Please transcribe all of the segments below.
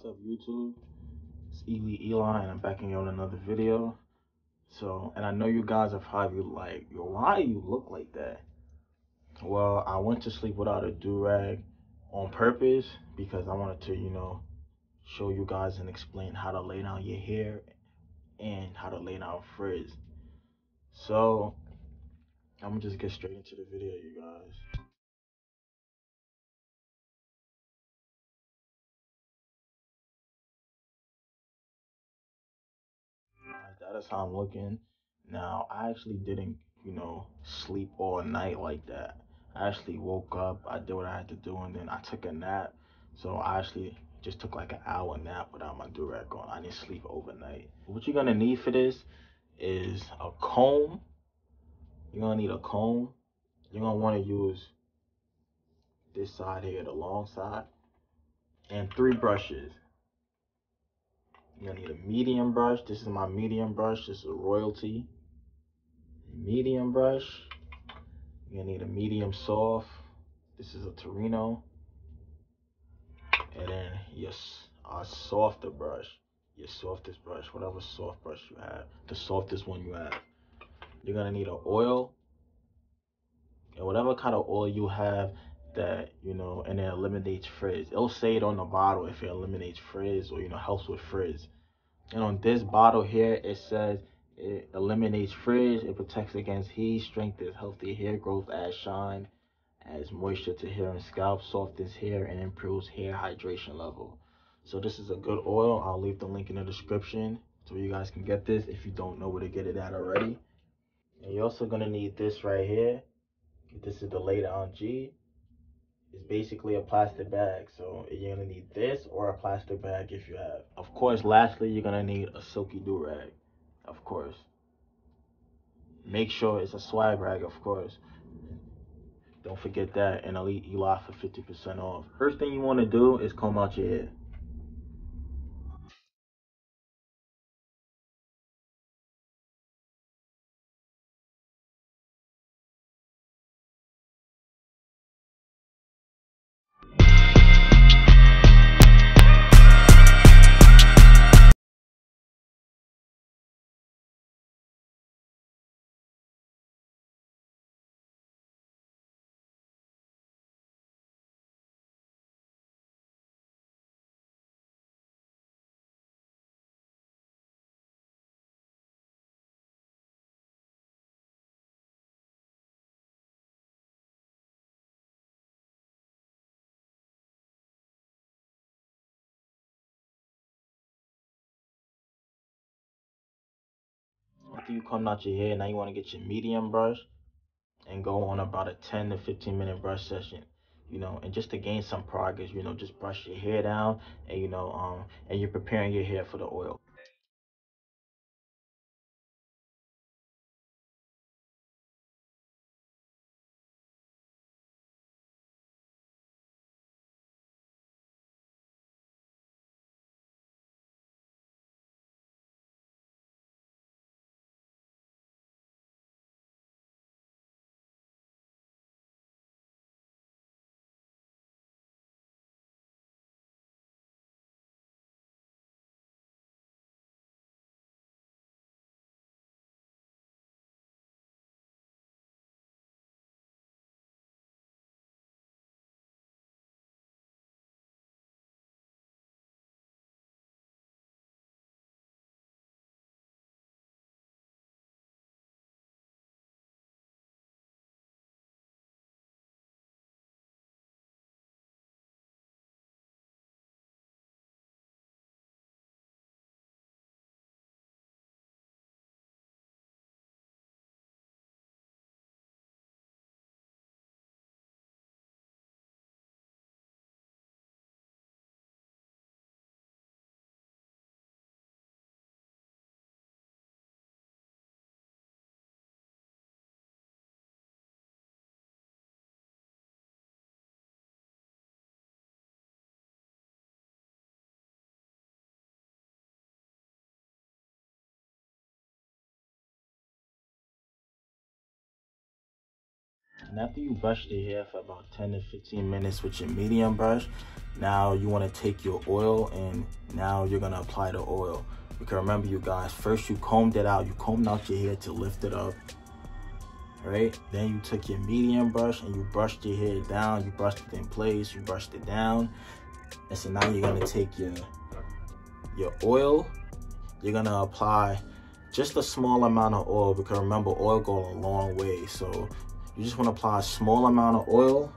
What's up, YouTube? It's Eli, and I'm back in here with another video. And I know you guys are probably like, yo, why do you look like that? Well, I went to sleep without a do-rag on purpose because I wanted to, show you guys and explain how to lay down your hair and how to lay down frizz. So, I'm gonna just get straight into the video, you guys. That is how I'm looking. Now, I actually didn't, sleep all night like that. I actually woke up, I did what I had to do, and then I took a nap. So I actually just took like an hour nap without my do-rag on. I didn't sleep overnight. What you're gonna need for this is a comb. You're gonna need a comb. You're gonna wanna use this side here, the long side, and 3 brushes. You're gonna need a medium brush. This is my medium brush. This is a Royalty medium brush. You're gonna need a medium soft. This is a Torino. And then your softer brush, your softest brush, whatever soft brush you have, the softest one you have. You're gonna need an oil, and whatever kind of oil you have that, and it eliminates frizz. It'll say it on the bottle if it eliminates frizz or, helps with frizz. And on this bottle here, it says it eliminates frizz, it protects against heat, strengthens healthy hair growth, adds shine, adds moisture to hair and scalp, softens hair, and improves hair hydration level. So this is a good oil. I'll leave the link in the description so you guys can get this if you don't know where to get it at already. And you're also gonna need this right here. This is the Lay Down G. It's basically a plastic bag. So you're gonna need this or a plastic bag if you have. Of course, lastly, you're gonna need a silky do-rag. Of course. Make sure it's a swag rag, of course. Don't forget that, and Elite Eli for 50% off. First thing you want to do is comb out your hair. After you comb out your hair, now you want to get your medium brush and go on about a 10 to 15-minute brush session. And just to gain some progress, just brush your hair down, and and you're preparing your hair for the oil. And after you brush your hair for about 10 to 15 minutes with your medium brush, now you want to take your oil and now you're going to apply the oil. Because remember you guys, first you combed it out. You combed out your hair to lift it up, right? Then you took your medium brush and you brushed your hair down. You brushed it in place, you brushed it down. And so now you're going to take your oil. You're going to apply just a small amount of oil, because remember, oil goes a long way. So you just want to apply a small amount of oil.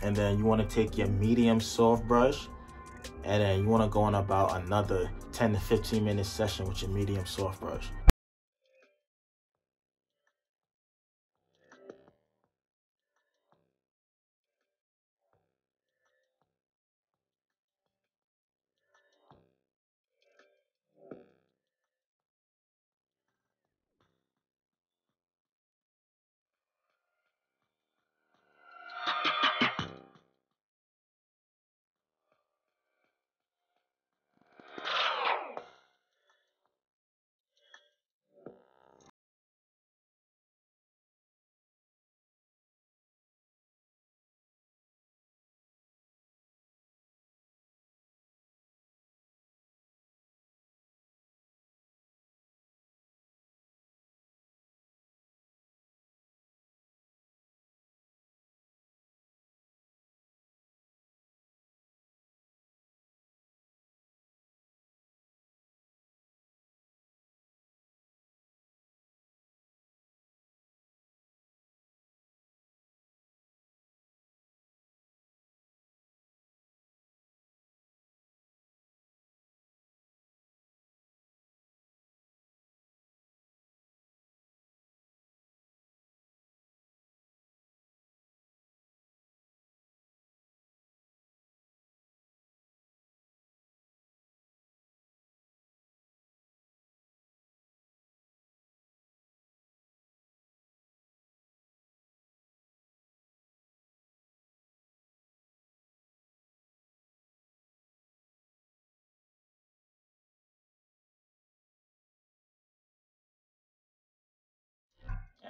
And then you want to take your medium soft brush, and then you want to go on about another 10 to 15 minute session with your medium soft brush.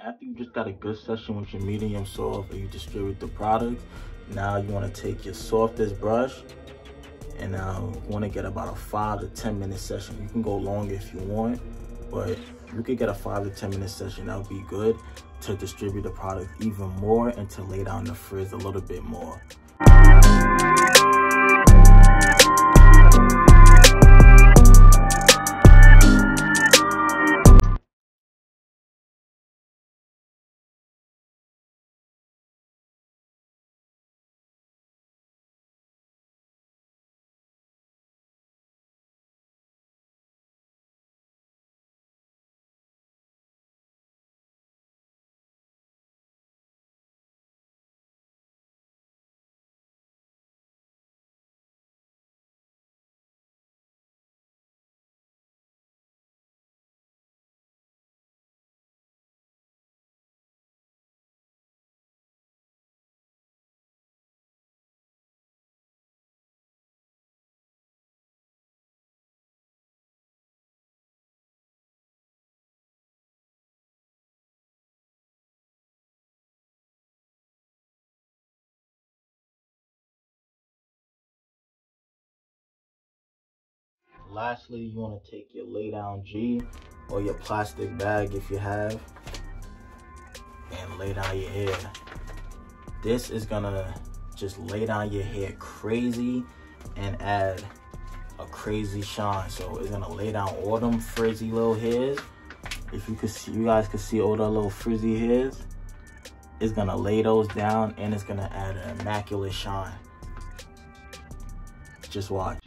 After you just got a good session with your medium soft and you distribute the product, now you want to take your softest brush and now you want to get about a 5 to 10 minute session. You can go longer if you want, but you could get a 5 to 10 minute session. That would be good to distribute the product even more and to lay down the frizz a little bit more. Lastly, you want to take your lay down G or your plastic bag if you have, and lay down your hair. This is gonna just lay down your hair crazy and add a crazy shine. So it's gonna lay down all them frizzy little hairs. If you could see, you guys could see all the little frizzy hairs. It's gonna lay those down and it's gonna add an immaculate shine. Just watch.